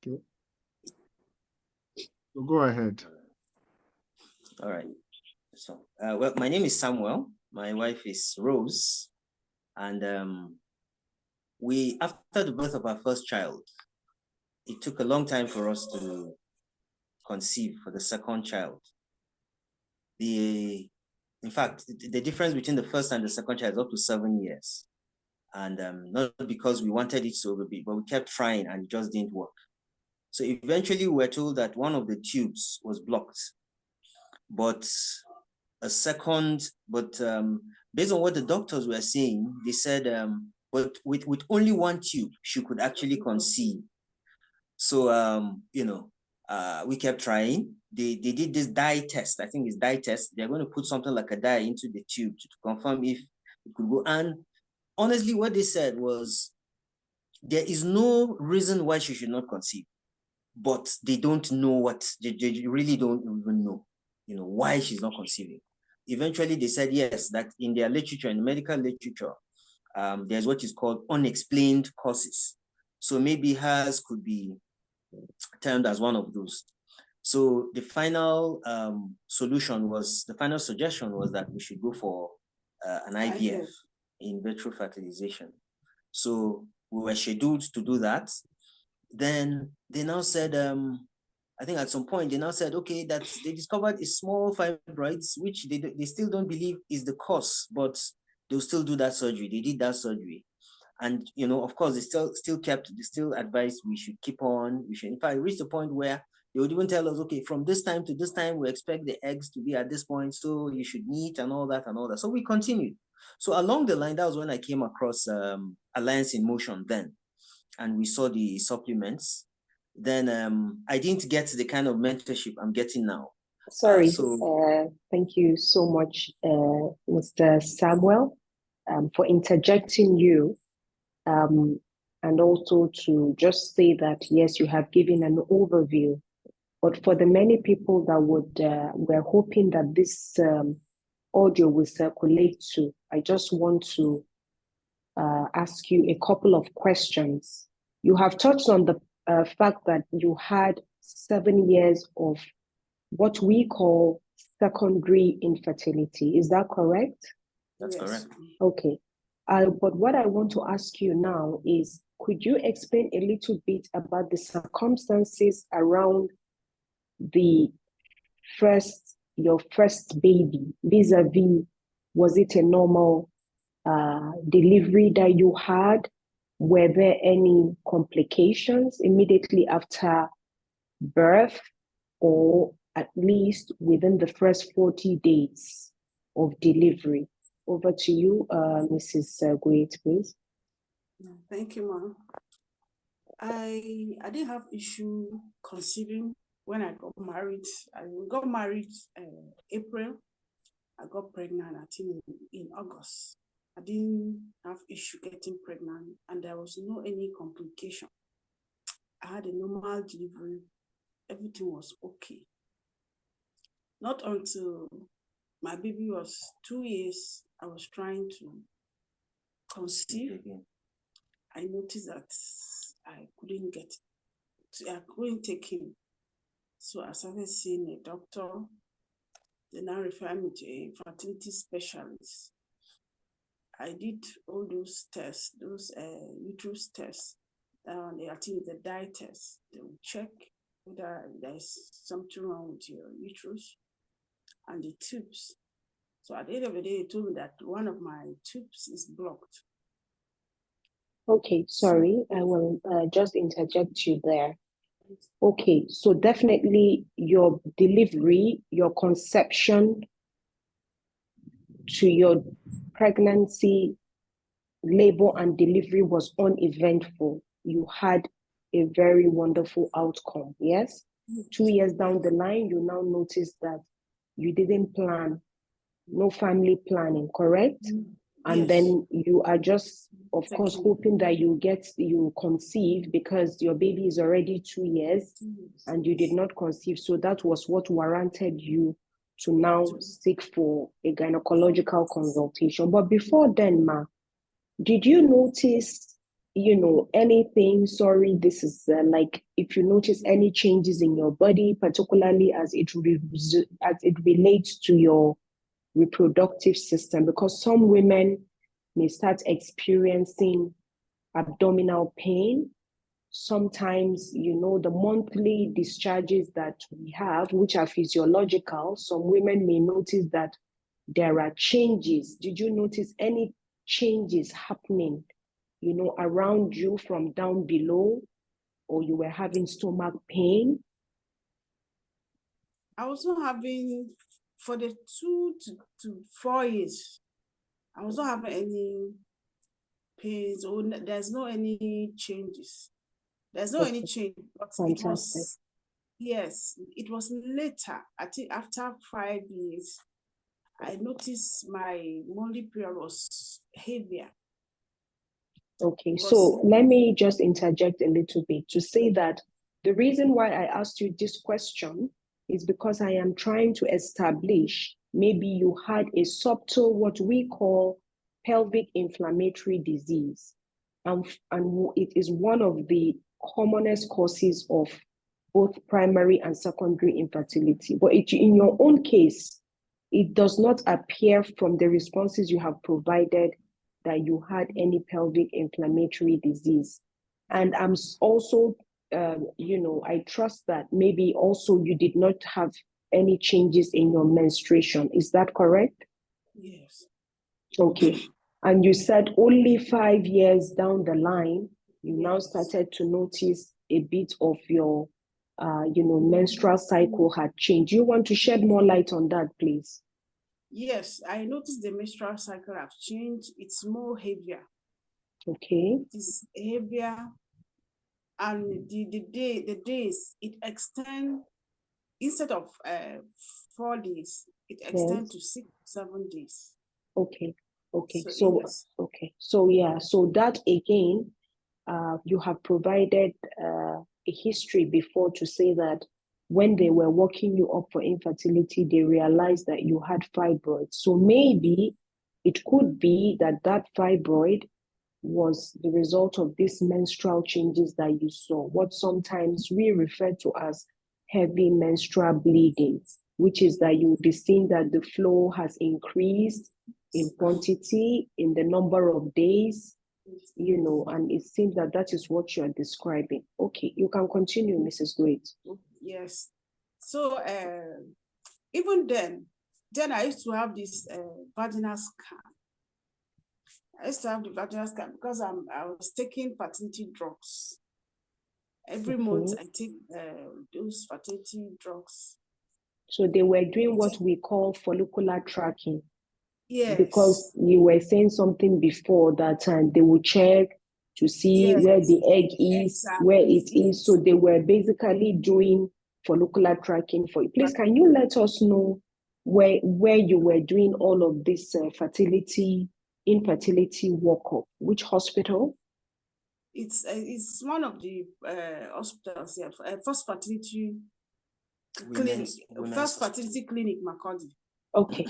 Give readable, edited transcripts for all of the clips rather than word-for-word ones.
Okay. So go ahead. All right. So, well, my name is Samuel. My wife is Rose. And after the birth of our first child, it took a long time for us to conceive for the second child. In fact, the difference between the first and the second child is up to 7 years. And not because we wanted it so big, but we kept trying and it just didn't work. So eventually we were told that one of the tubes was blocked, but based on what the doctors were saying, they said, but with only one tube, she could actually conceive. So, we kept trying. They did this dye test. I think it's dye test. They're going to put something like a dye into the tube to confirm if it could go. And honestly, what they said was, there is no reason why she should not conceive, but they don't know they really don't even know, why she's not conceiving. Eventually, they said, yes, that in their literature, in the medical literature, there's what is called unexplained causes. So maybe hers could be termed as one of those. So the final suggestion was that we should go for an IVF, in vitro fertilization. So we were scheduled to do that. Then they now said, I think at some point they now said, okay, that they discovered a small fibroids, which they still don't believe is the cause, but they'll still do that surgery. They did that surgery. And, of course, they still advised we should keep on. In fact, reach the point where they would even tell us, okay, from this time to this time, we expect the eggs to be at this point, so you should meet and all that. So we continued. So along the line, that was when I came across Alliance in Motion then, and we saw the supplements. Then I didn't get the kind of mentorship I'm getting now. Sorry, thank you so much, Mr. Samuel, for interjecting you. And also to just say that, yes, you have given an overview, but for the many people that we're hoping that this audio will circulate to, I just want to ask you a couple of questions. You have touched on the fact that you had 7 years of what we call secondary infertility. Is that correct? That's correct. Okay. But what I want to ask you now is, could you explain a little bit about the circumstances around your first baby, vis-a-vis, was it a normal delivery that you had? Were there any complications immediately after birth, or at least within the first 40 days of delivery? Over to you, Mrs. Gwait, please. Thank you, ma'am. I didn't have issue conceiving when I got married. I got married April. I got pregnant, I think, in August. I didn't have issue getting pregnant, and there was no any complication. I had a normal delivery. Everything was okay. Not until my baby was 2 years, I was trying to conceive. I noticed that I couldn't take him. So I started seeing a doctor. They now refer me to a fertility specialist. I did all those tests, those uterus tests. I think the dye test. They will check whether there's something wrong with your uterus and the tubes. So at the end of the day, they told me that one of my tubes is blocked. Okay, sorry, I will just interject you there. Okay, so definitely your delivery, your conception to your pregnancy, labor and delivery was uneventful. You had a very wonderful outcome, yes? 2 years down the line, you now notice that you didn't plan, no family planning, correct? And yes. Then you are just, of course, hoping that you conceive because your baby is already 2 years and you did not conceive. So that was what warranted you to now seek for a gynecological consultation. But before then, Ma, did you notice anything, sorry, this is like if you notice any changes in your body, particularly as it relates to your reproductive system, because some women may start experiencing abdominal pain. Sometimes, the monthly discharges that we have, which are physiological, some women may notice that there are changes. Did you notice any changes happening, around you from down below, or you were having stomach pain? I was not having, for the 2 to 4 years, I was not having any pains, or there's no any changes. There's no any change, but Fantastic. it was later, I think after 5 years, I noticed my monthly period was heavier. Okay, so let me just interject a little bit to say that the reason why I asked you this question is because I am trying to establish maybe you had a subtle, what we call pelvic inflammatory disease. And it is one of the commonest causes of both primary and secondary infertility. But in your own case, it does not appear from the responses you have provided that you had any pelvic inflammatory disease. And I'm also, I trust that maybe also you did not have any changes in your menstruation. Is that correct? Yes. Okay. And you said only 5 years down the line, you now started to notice a bit of your, menstrual cycle had changed. Do you want to shed more light on that, please? Yes, I noticed the menstrual cycle have changed. It's more heavier. Okay. It's heavier, and the days it extend, instead of 4 days, it extends to 6, 7 days. Okay. Okay. So So that again, you have provided a history before to say that when they were working you up for infertility, they realized that you had fibroids. So maybe it could be that fibroid was the result of these menstrual changes that you saw, what sometimes we refer to as heavy menstrual bleeding, which is that you'll be seeing that the flow has increased in quantity, in the number of days, and it seems that is what you are describing. Okay, you can continue, Mrs. Great. Yes. So even then I used to have this vaginal scan. I used to have the vaginal scan because I was taking fertility drugs. Every month I take those fertility drugs. So they were doing what we call follicular tracking. Yes. Because you were saying something before that they will check to see where the egg is, where it is. So they were basically doing follicular tracking for you. Please, can you let us know where you were doing all of this infertility workup? Which hospital? It's one of the hospitals here. First fertility clinic, First Fertility Clinic, Macaulay. Okay,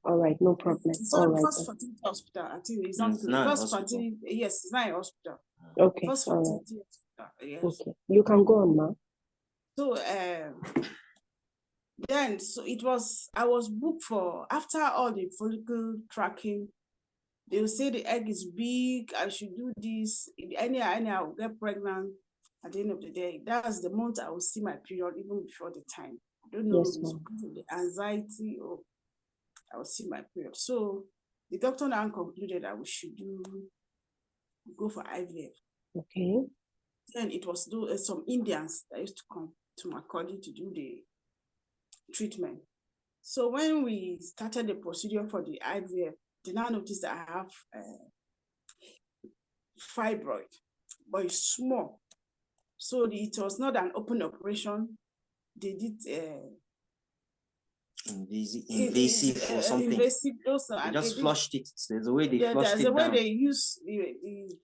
all right, no problem. All right. First Fertility Hospital, I think it's not First Fertility. Yes, it's not a hospital. Okay, First Fertility Hospital. Yes. Okay, you can go on now. So then, I was booked for, after all the follicle tracking, they will say the egg is big, I should do this, I will get pregnant at the end of the day. That's the month I will see my period, even before the time. I don't know if it's because of the anxiety or I will see my period. So the doctor now concluded that we should go for IVF. Okay. Then it was some Indians that used to come to Macaulay to do the treatment. So when we started the procedure for the IVF, they now noticed that I have fibroid, but it's small. So it was not an open operation. They did invasive or something. Invasive also. They just flushed it. There's a way they flushed it down. There's a way they use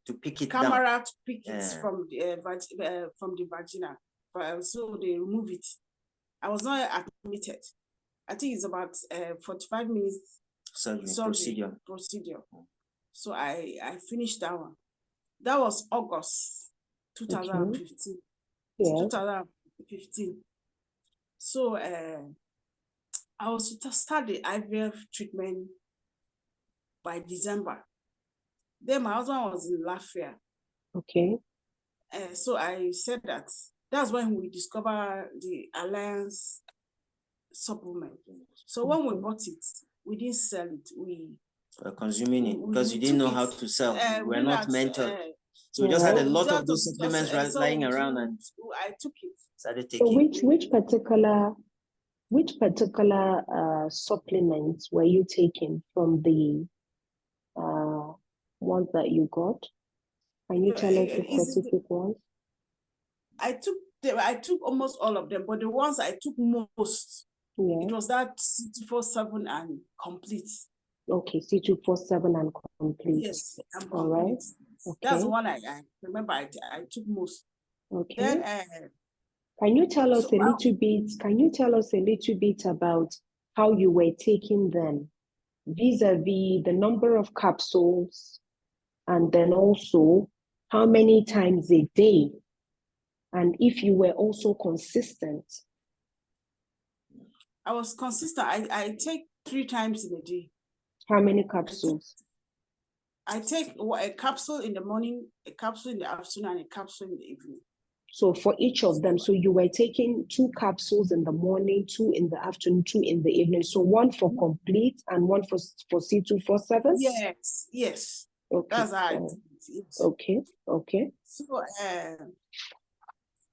to pick it camera down. to pick it from the vagina. So they remove it. I was not admitted. I think it's about 45 minutes surgery procedure. So I finished that one. That was August 2015. Yes. 2015. So I was to start the IVF treatment by December. Then my husband was in Lafayette. Okay. So I said that's when we discovered the Alliance supplement. So when we bought it, we didn't sell it. We were consuming it because you didn't know how to sell. We're not mentored. So we just had a lot of those supplements lying around, and I took it. Started taking. So which particular supplements were you taking from the ones that you got? Can you tell us the specific ones? I took almost all of them, but the ones I took most, it was that C247 and complete. Okay, C247 and complete. Yes, and complete. All right. Okay. That's the one I remember I took most. Okay. Then can you tell us a little bit? Can you tell us a little bit about how you were taking them, vis-a-vis the number of capsules, and then also how many times a day, and if you were also consistent? I was consistent. I take 3 times in a day. How many capsules? I take a capsule in the morning, a capsule in the afternoon, and a capsule in the evening. So for each of them, so you were taking 2 capsules in the morning, 2 in the afternoon, 2 in the evening. So 1 for complete and 1 for C247? Yes. Okay. That's how I did it. Okay. So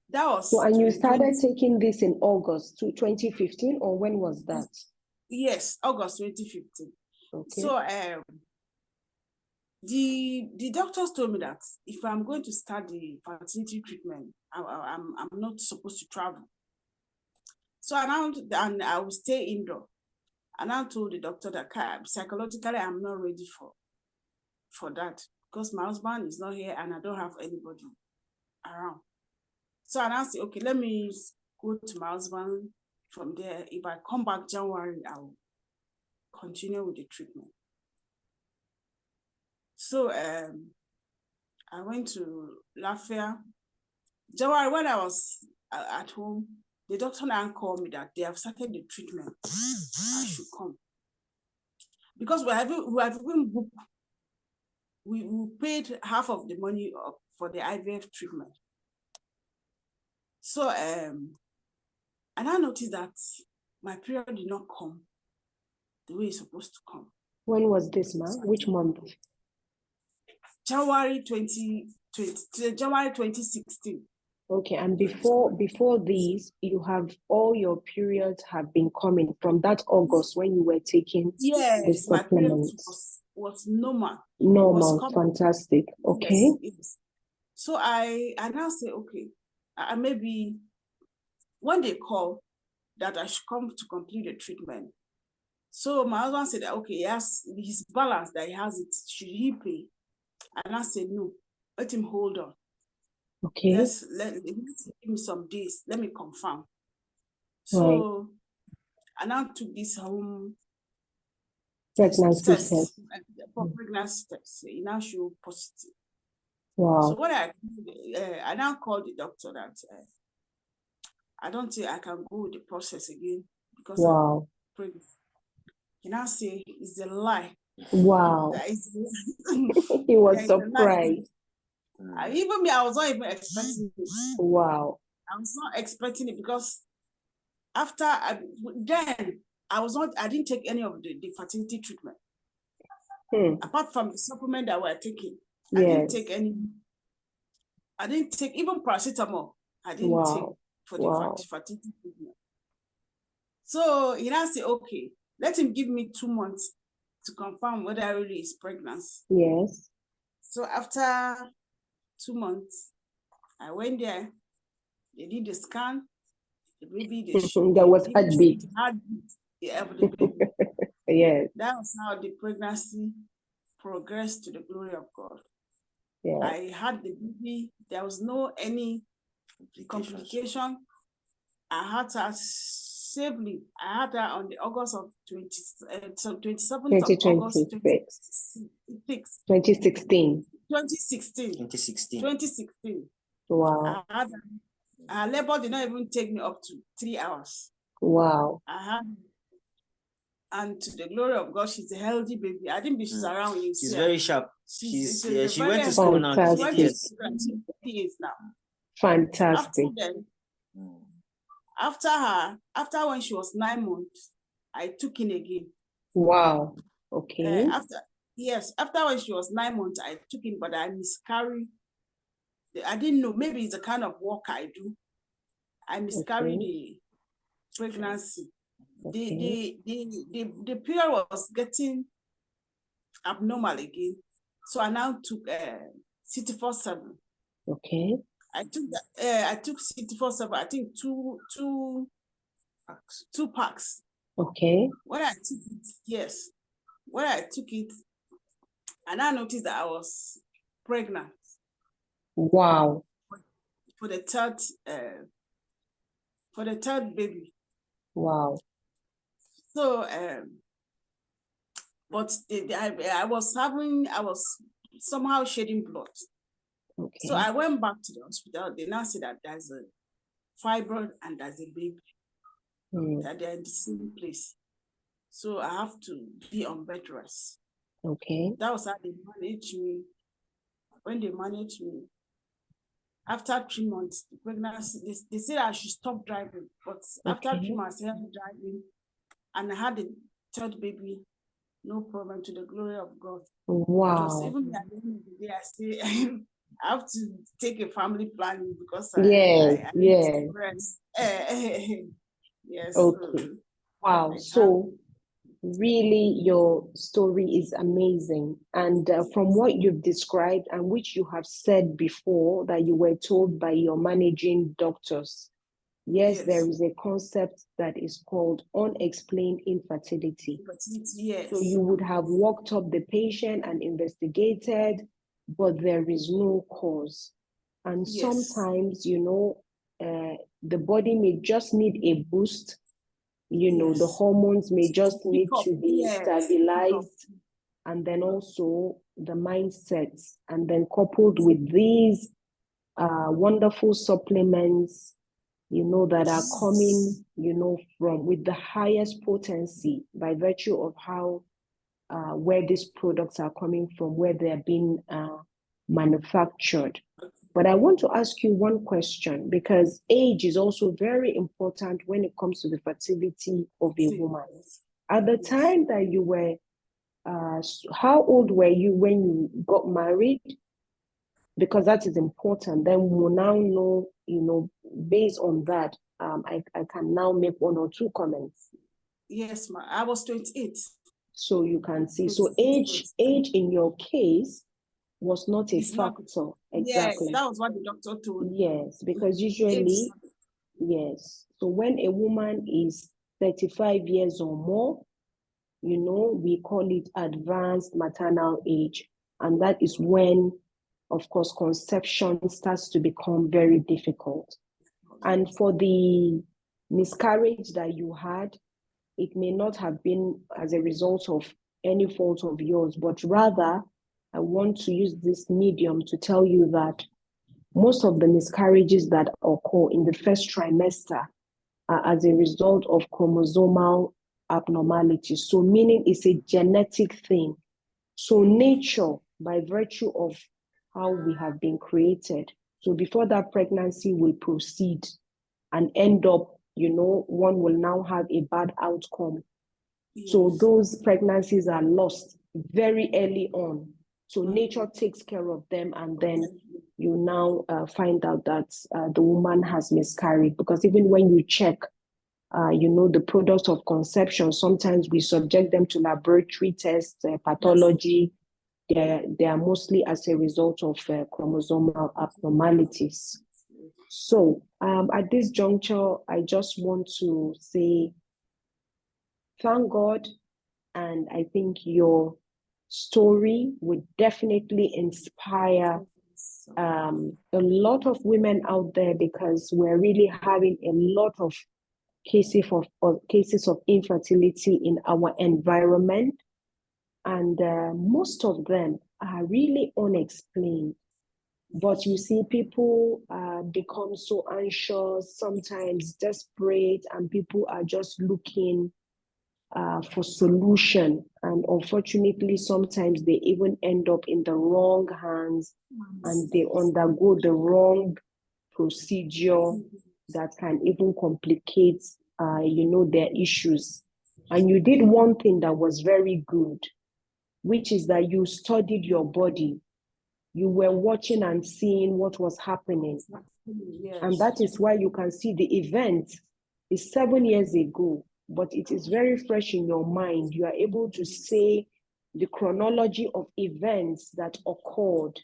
that was. So, and you started taking this in August 2015, or when was that? Yes, August 2015. Okay. So the doctors told me that if I'm going to start the fertility treatment, I'm not supposed to travel. So and I will stay indoor. And I told the doctor that psychologically I'm not ready for that, because my husband is not here and I don't have anybody around. So I said, okay, let me go to my husband from there. If I come back January, I'll continue with the treatment. So I went to Lafayette. January, when I was at home, the doctor now called me that they have started the treatment. I should come. Because we have even booked, we paid half of the money for the IVF treatment. So and I noticed that my period did not come the way it's supposed to come. When was this, ma'am? Which month? January 2016. Okay, and before this, you have all your periods have been coming from that August when you were taking the supplements. My period was normal. Normal, fantastic. Okay. Yes. So I now say, okay, maybe when they call that I should come to complete the treatment. So my husband said, okay, yes, his balance that he has it, should he pay? And I said, no, let him hold on. Okay. Let him give me some days. Let me confirm. So I now took this home pregnancy test for pregnancy test. It now showed positive. Wow. So what I now called the doctor that I don't think I can go with the process again because I'm pregnant. He now say it's a lie. Wow. He was surprised. Even me, I was not even expecting it. Wow. I was not expecting it because after then I didn't take any of the fertility treatment. Apart from the supplement that we're taking. I didn't take any. I didn't take even paracetamol. I didn't take for the fertility treatment. So he now said, okay, let him give me 2 months to confirm whether I really is pregnant. Yes. So after 2 months, I went there. They did the scan. The baby, there was heartbeat. Yeah, the baby. Yes. That was how the pregnancy progressed to the glory of God. Yes. I had the baby. There was no any complication. I had her safely. I had her on the August of 27th of August 2016. 2016. 2016. 2016. Wow. Labor did not even take me up to 3 hours. Wow. And to the glory of God, she's a healthy baby. I didn't be she's around when you see She's her. very sharp. She went to school now. Fantastic. She is now. Fantastic. After when she was 9 months, I took in again. Wow. Okay. After when she was 9 months, I took in, but I miscarried. I didn't know, maybe it's the kind of work I do. I miscarried the pregnancy. Okay. The period was getting abnormal again. So I now took CT47. Okay. I took CT47, I think two packs. Okay. When I took it, yes. When I took it, and I noticed that I was pregnant. Wow. For the third baby. Wow. So but I was somehow shedding blood. Okay. So I went back to the hospital. They now said that there's a fibroid and there's a baby. That they're in the same place. So I have to be on bed rest. Okay. That was how they managed me. When they managed me, after 3 months, the pregnancy, they said I should stop driving. But after 3 months, I started driving, and I had the third baby, no problem, to the glory of God. Wow. Because even at the end of the day, I say I have to take a family planning because I need to rest. Yes. Okay. Wow. So really, your story is amazing. And from what you've described and which you have said before that you were told by your managing doctors, yes, there is a concept that is called unexplained infertility. Yes. So you would have walked up the patient and investigated, but there is no cause. And sometimes, the body may just need a boost. The hormones may just need to be stabilized. And then also the mindset, and then coupled with these wonderful supplements, that are coming, from with the highest potency by virtue of how where these products are coming from, where they're being manufactured. But I want to ask you one question, because age is also very important when it comes to the fertility of a woman. At the time that you were, how old were you when you got married? Because that is important. Then we'll now know, based on that, I can now make one or two comments. Yes, I was 28. So you can see. So age in your case was not a factor. Exactly. Yes, that was what the doctor told me. Yes, because usually, yes. So when a woman is 35 years or more, we call it advanced maternal age. And that is when, of course, conception starts to become very difficult. And for the miscarriage that you had, it may not have been as a result of any fault of yours, but rather, I want to use this medium to tell you that most of the miscarriages that occur in the first trimester are as a result of chromosomal abnormalities. So meaning it's a genetic thing. So nature, by virtue of how we have been created, so before that pregnancy will proceed and end up, one will now have a bad outcome. Yes. So those pregnancies are lost very early on. So nature takes care of them, and then you now find out that the woman has miscarried. Because even when you check, the products of conception, sometimes we subject them to laboratory tests, pathology. Yes. They are mostly as a result of chromosomal abnormalities. So at this juncture, I just want to say thank God. And I think your story would definitely inspire a lot of women out there, because we're really having a lot of cases of infertility in our environment. And most of them are really unexplained. But you see, people become so anxious, sometimes desperate, and people are just looking for solution. And unfortunately, sometimes they even end up in the wrong hands and they undergo the wrong procedure that can even complicate, their issues. And you did one thing that was very good, which is that you studied your body. You were watching and seeing what was happening. Yes. And that is why you can see the event is 7 years ago, but it is very fresh in your mind. You are able to say the chronology of events that occurred,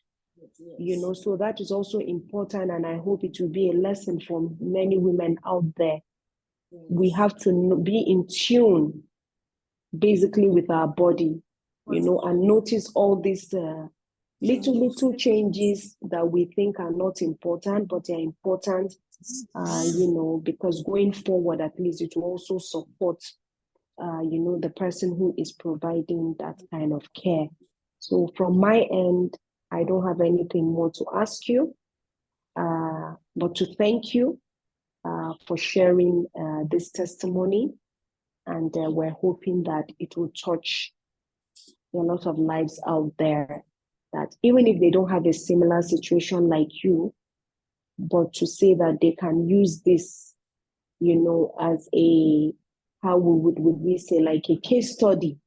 so that is also important. And I hope it will be a lesson for many women out there. We have to be in tune, basically, with our body, and notice all these little changes that we think are not important, but they're important, because going forward, at least it will also support, the person who is providing that kind of care. So from my end, I don't have anything more to ask you, but to thank you for sharing this testimony. And we're hoping that it will touch a lot of lives out there, that even if they don't have a similar situation like you, but to say that they can use this, as a, how would we say, like a case study,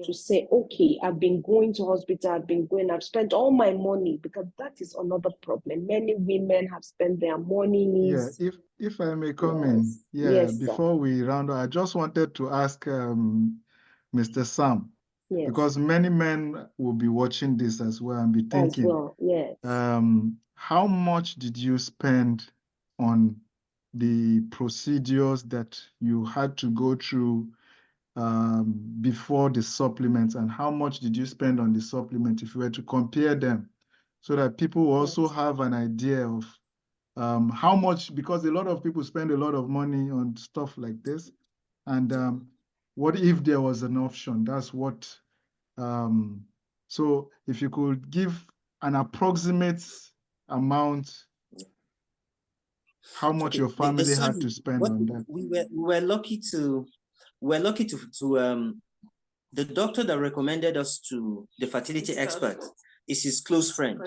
to say, okay, I've been going to hospital, I've spent all my money, because that is another problem. Many women have spent their money. Yeah, if I may come in, Yes, before we round up, I just wanted to ask Mr. Sam, because many men will be watching this as well and be thinking, how much did you spend on the procedures that you had to go through before the supplements, and how much did you spend on the supplement, if you were to compare them, so that people will also have an idea of how much, because a lot of people spend a lot of money on stuff like this. And what if there was an option? That's what, so if you could give an approximate amount, how much your family had to spend on that. We were lucky to the doctor that recommended us to the fertility expert is his close friend.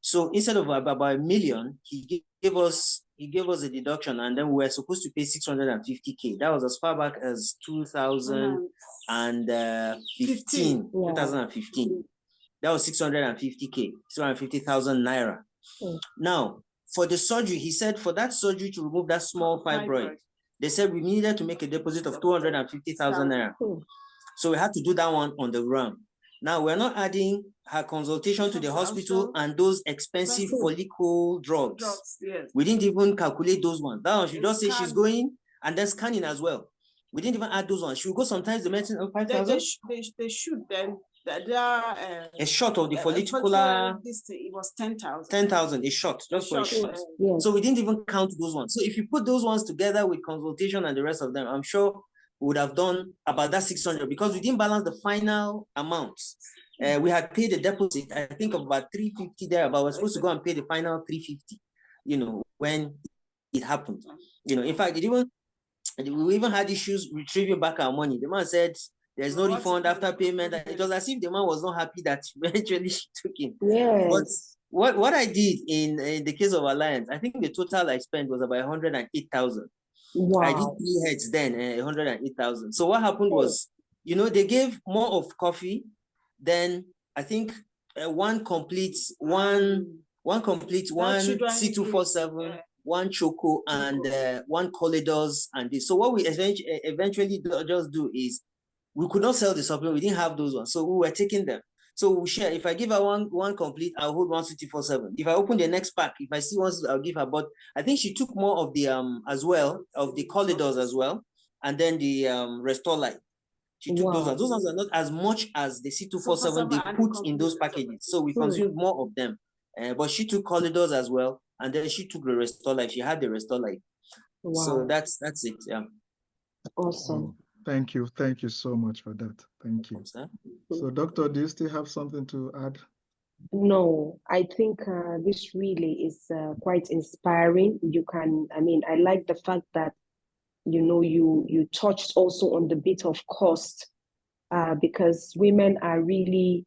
So instead of about $1 million, he gave us a deduction, and then we were supposed to pay 650K. That was as far back as 2015. 2015. That was 650K, 250,000 naira. Now, for the surgery, he said for that surgery to remove that small fibroid, they said we needed to make a deposit of 250,000 naira. So we had to do that one on the ground. Now, we're not adding her consultation to the hospital and those expensive follicle drugs. We didn't even calculate those ones. That one, she just say she's going, and then scanning as well. We didn't even add those ones. She will go sometimes the medicine of 5,000. They should then. A shot of the follicular. It was 10,000. 10,000, a shot, just for a shot. So we didn't even count those ones. So if you put those ones together with consultation and the rest of them, I'm sure we would have done about that 600, because we didn't balance the final amounts. We had paid a deposit, I think, of about 350 there, but we're supposed to go and pay the final 350, when it happened. In fact, we even had issues retrieving back our money. The man said there's no refund after payment. It was as if the man was not happy that eventually she took him. But what I did in the case of Alliance, I think the total I spent was about 108,000. Wow. I did 3 heads then, 108,000. So what happened was, they gave more of coffee. Then I think one complete, one C247, one choco, and one Colidors, and this. So what we eventually just do is, we could not sell the supplement. We didn't have those ones, so we were taking them. So we share. If I give her one complete, I'll hold one C247. If I open the next pack, if I see one, I'll give her. But I think she took more of the as well, of the Colidors as well, and then the Restore Light. She took those ones. Those ones are not as much as the C247 they put in those packages. So we consumed more of them. But she took Colidors as well, and then she took the Restore Life. She had the Restore Life. So that's it. Yeah. Awesome. Thank you. Thank you so much for that. Thank you. So, Doctor, do you still have something to add? No, I think this really is quite inspiring. I like the fact that, you touched also on the bit of cost, because women are really,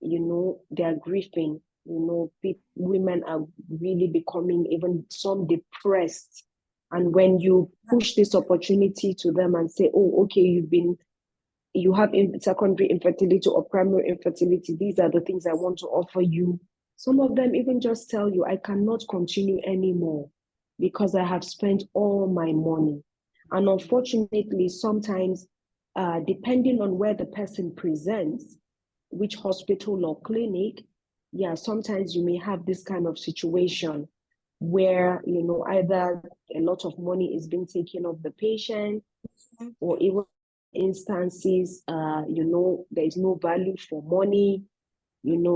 they are grieving, women are really becoming even some depressed. And when you push this opportunity to them and say, oh, okay, you have secondary infertility or primary infertility, these are the things I want to offer you. Some of them even just tell you, I cannot continue anymore because I have spent all my money. And unfortunately, sometimes, depending on where the person presents, which hospital or clinic, sometimes you may have this kind of situation where, either a lot of money is being taken off the patient, or even instances, there is no value for money,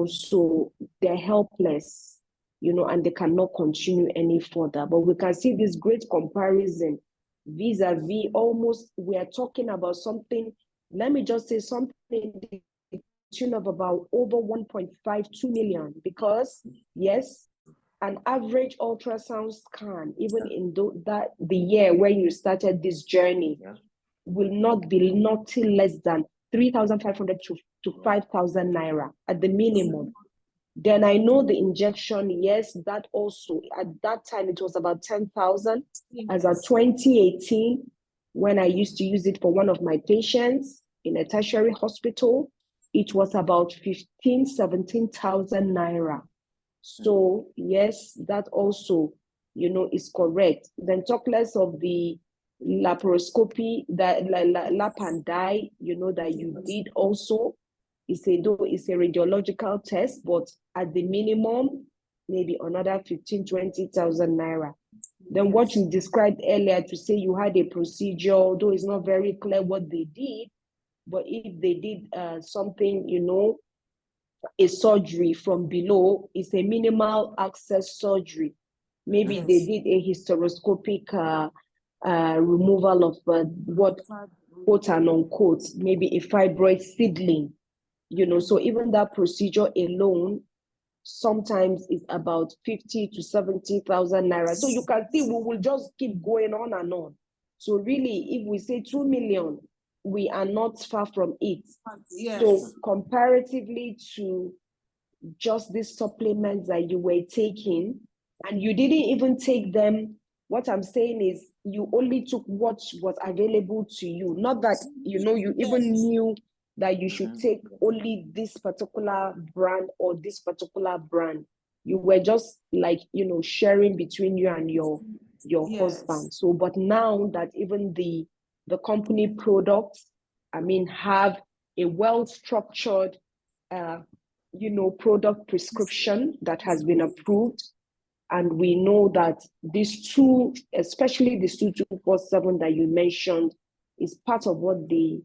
so they're helpless, and they cannot continue any further. But we can see this great comparison vis-a-vis, almost, we are talking about something, let me just say something in the tune of about over 1.52 million, because yes, an average ultrasound scan, even in the year where you started this journey, will not be nothing less than 3,500 to 5,000 naira at the minimum. Then I know the injection, yes, that also, at that time, it was about 10,000. As of 2018, when I used to use it for one of my patients in a tertiary hospital, it was about 17,000 naira. So yes, that also, is correct. Then talk less of the laparoscopy, that lap and die, that you did also. It's a radiological test, but at the minimum, maybe another 15,000-20,000 naira. Then what you described earlier to say you had a procedure, although it's not very clear what they did, but if they did something, a surgery from below, is a minimal access surgery. Maybe they did a hysteroscopic removal of what, quote and unquote, maybe a fibroid seedling, so even that procedure alone sometimes is about 50,000 to 70,000 naira. So you can see we will just keep going on and on. So really, if we say 2 million, we are not far from it. Yes. So comparatively to just these supplements that you were taking, and you didn't even take them, what I'm saying is you only took what was available to you. Not that, you even knew that you should take only this particular brand or this particular brand. You were just like, sharing between you and your husband. So, but now that even the company products, have a well-structured, product prescription that has been approved. And we know that these two, especially the 2247 that you mentioned, is part of what the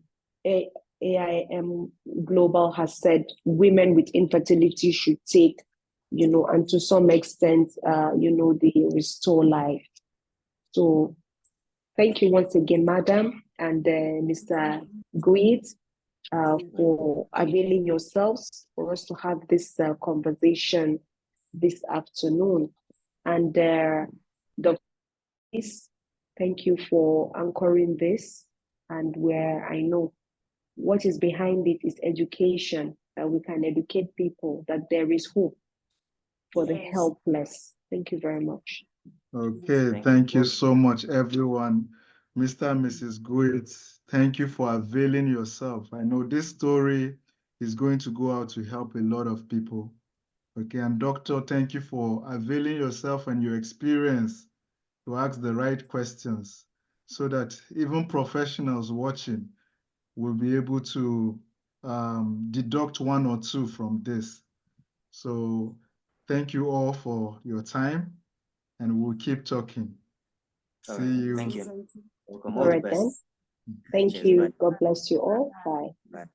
AIM Global has said women with infertility should take, and to some extent, the Restore Life. So thank you once again, Madam, and Mr. Guid, for availing yourselves for us to have this conversation this afternoon. And Dr. Thank you for anchoring this, and where I know what is behind it is education, that we can educate people that there is hope for the helpless. Thank you very much. Okay, thank you so much, everyone. Mr. and Mrs. Guid, thank you for availing yourself. I know this story is going to go out to help a lot of people. Okay, and Doctor, thank you for availing yourself and your experience to ask the right questions so that even professionals watching will be able to deduct one or two from this. So thank you all for your time, and we'll keep talking. See you. Thank you. All right then. Thank you. God bless you all. Bye. Bye.